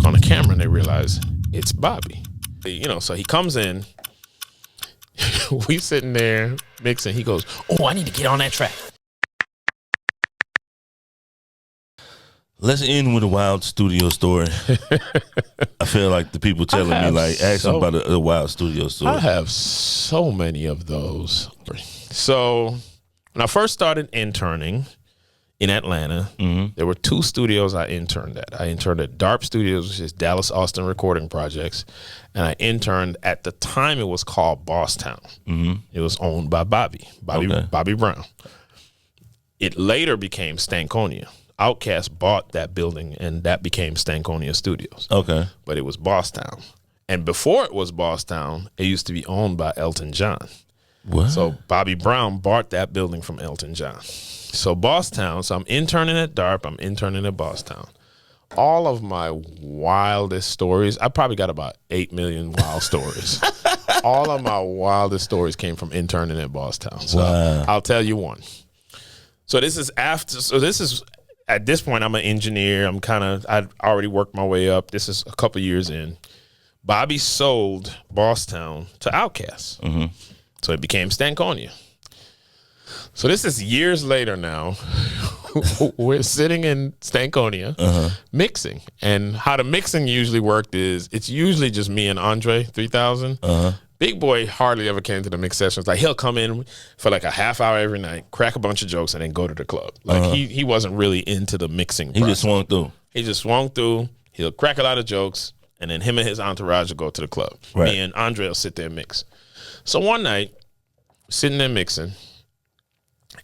look on the camera and they realize it's Bobby. So he comes in. We sitting there mixing. He goes, "Oh, I need to get on that track." Let's end with a wild studio story. I feel like the people telling me, like, ask them about a wild studio story. I have so many of those. So when I first started interning in Atlanta, there were 2 studios I interned at. I interned at DARP Studios, which is Dallas Austin Recording Projects, and I interned at the time it was called Bosstown. It was owned by Bobby Brown. It later became Stankonia. Outkast bought that building, and that became Stankonia Studios. Okay. But it was Bosstown. And before it was Bosstown, it used to be owned by Elton John. What? So Bobby Brown bought that building from Elton John. So Bosstown, so I'm interning at DARP, I'm interning at Bosstown. All of my wildest stories, I probably got about 8 million wild stories. All of my wildest stories came from interning at Bosstown. So I'll tell you one. So this is at this point, I'm an engineer. I'd already worked my way up. This is a couple years in. Bobby sold Bosstown to Outkast. So it became Stankonia. So this is years later now. We're sitting in Stankonia mixing. And how the mixing usually worked is it's usually just me and Andre 3000. Big Boy hardly ever came to the mix sessions. Like, he'll come in for like a half hour every night, crack a bunch of jokes, and then go to the club. Like, he wasn't really into the mixing process. He just swung through. He'll crack a lot of jokes, and then him and his entourage will go to the club. Me and Andre will sit there and mix. So one night, sitting there mixing,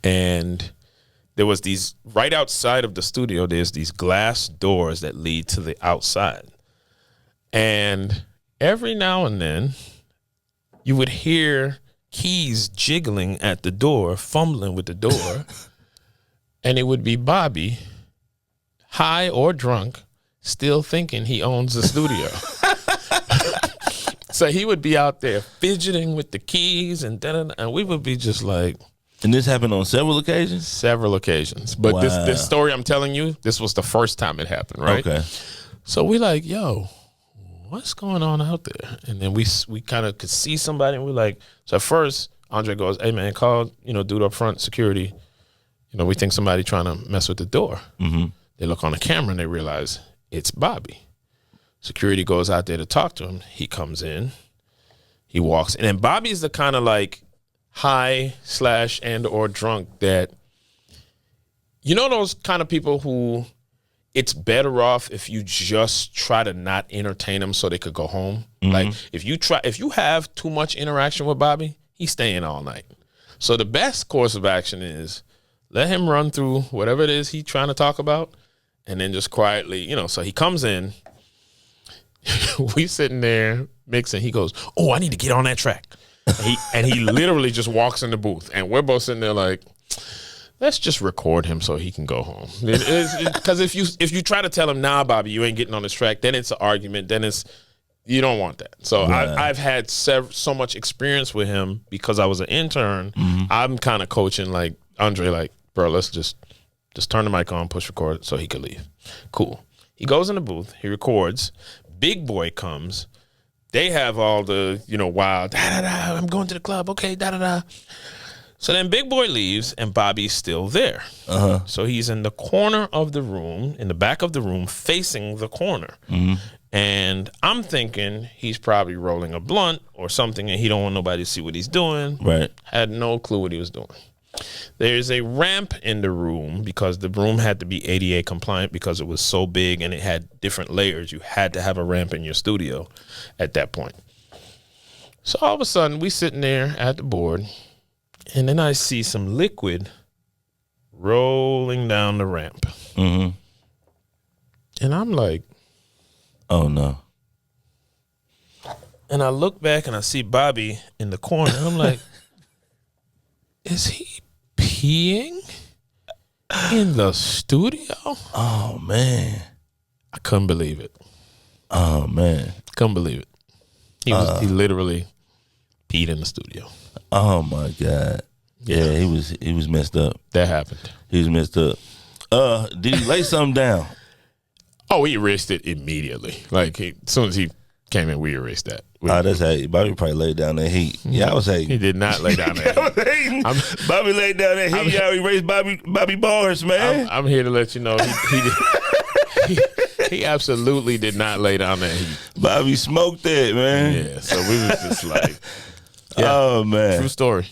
and there was these, right outside of the studio, there's these glass doors that lead to the outside. And every now and then, you would hear keys jiggling at the door, fumbling with the door, and it would be Bobby, high or drunk, still thinking he owns the studio. So he would be out there fidgeting with the keys, and we would be just like... And this happened on several occasions? Several occasions. But this story I'm telling you, this was the first time it happened, right? Okay. So we like, yo, what's going on out there? And then we kind of could see somebody, and we're like, so at first, Andre goes, hey, man, call, dude up front, security. We think somebody trying to mess with the door. They look on the camera, and they realize it's Bobby. Security goes out there to talk to him. He comes in. He walks in. And Bobby's the kind of like high / and or drunk that, those kind of people who it's better off if you just try to not entertain them so they could go home. Like, if you have too much interaction with Bobby, he's staying all night. So the best course of action is let him run through whatever it is he's trying to talk about, and then just quietly, so he comes in. We sitting there mixing. He goes, "Oh, I need to get on that track." And he literally just walks in the booth, and we're both sitting there like, let's just record him so he can go home. Because if you try to tell him, nah, Bobby, you ain't getting on this track, then it's an argument. Then you don't want that. So I've had so much experience with him because I was an intern. I'm kind of coaching like Andre, like, bro, let's just turn the mic on, push record so he could leave. Cool. He goes in the booth. He records. Big Boy comes. They have all the, wild, da-da-da, I'm going to the club, okay, da-da-da. So then Big Boy leaves, and Bobby's still there. So he's in the corner of the room, in the back of the room, facing the corner. And I'm thinking he's probably rolling a blunt or something, and he don't want nobody to see what he's doing. Right. Had no clue what he was doing. There's a ramp in the room because the room had to be ADA compliant because it was so big and it had different layers. You had to have a ramp in your studio at that point. So all of a sudden, we sitting there at the board, and then I see some liquid rolling down the ramp. And I'm like, oh, no. And I look back, and I see Bobby in the corner. And I'm like, is he peeing in the studio? Oh, man. I couldn't believe it. Oh, man. Couldn't believe it. He literally peed in the studio. Oh, my God. Yeah, he was messed up. That happened. He was messed up. Did he lay something down? Oh, we erased it immediately. Like as soon as he came in, we erased that. That's how Bobby probably laid down that heat. Yeah, I was hating. He did not lay down that heat. Bobby laid down that heat. Y'all erased Bobby bars, man. I'm here to let you know he absolutely did not lay down that heat. Bobby smoked that, man. Yeah, so we was just like, oh man, true story.